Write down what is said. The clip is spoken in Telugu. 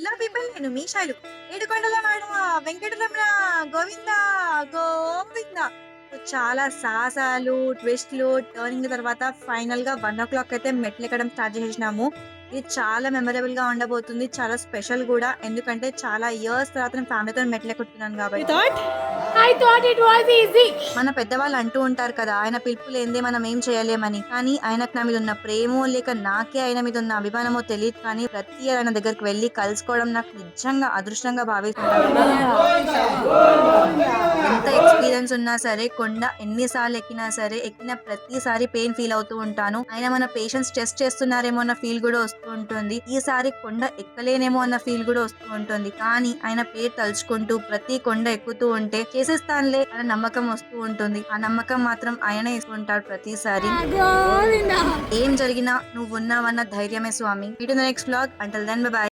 హలో పీపుల్, నేను మీ శైలు. ఏడుకొండలవాడ వెంకటరమణ గోవింద గోవింద. సో చాలా సాహసాలు, ట్విస్ట్‌లు, టర్నింగ్‌ల తర్వాత ఫైనల్‌గా 1:00 అయితే మెట్లెక్కడం స్టార్ట్ చేసేసినాము. ఇది చాలా మెమరబుల్‌గా ఉండబోతుంది. చాలా స్పెషల్ గూడా. ఎందుకంటే చాలా ఇయర్స్ తర్వాత నేను ఫ్యామిలీతోని మెట్లెక్కుతున్నాను You గాబట్టి. thought? I thought it was easy. మన పెద్దవాళ్ళు అంటూ ఉంటారు కదా! ఆయన పిలుపు లేనిదే మనం ఏం చేయలేమని. కానీ ఆయనకు నా మీద ఉన్న ప్రేమో, లేక నాకే ఆయన మీద ఉన్న అభిమానమో తెలీదు కానీ ప్రతి ఇయర్ ఆయన దగ్గరికి వెళ్లి కలుసుకోవడం నాకు నిజంగా అదృష్టంగా భావిస్తుంటాను. ఎంత ఎక్స్‌పీరియన్స్ ఉన్నా సరే, కొండ ఎన్ని సార్లు ఎక్కినా సరే, ఎక్కిన ప్రతిసారి పెయిన్ ఫీల్ అవుతూ ఉంటాను. ఆయన మన పేషెన్స్ టెస్ట్ చేస్తున్నారేమో అన్న ఫీల్ గూడా వస్తూ ఉంటుంది. ఈసారి కొండ ఎక్కలేనేమో అన్న ఫీల్ గూడా వస్తూ ఉంటుంది. కానీ ఆయన పేరు తలుచుకుంటూ ప్రతి కొండ ఎక్కుతూ ఉంటే చేసేస్తానులే అన్న నమ్మకం వస్తూ ఉంటుంది. ఆ నమ్మకం మాత్రం ఆయనే ఇస్తుంటాడు ప్రతిసారి. Govinda. ఏం జరిగినా నువ్వున్నావన్న ధైర్యమే స్వామి. Meet in the next vlog. Until then bye by.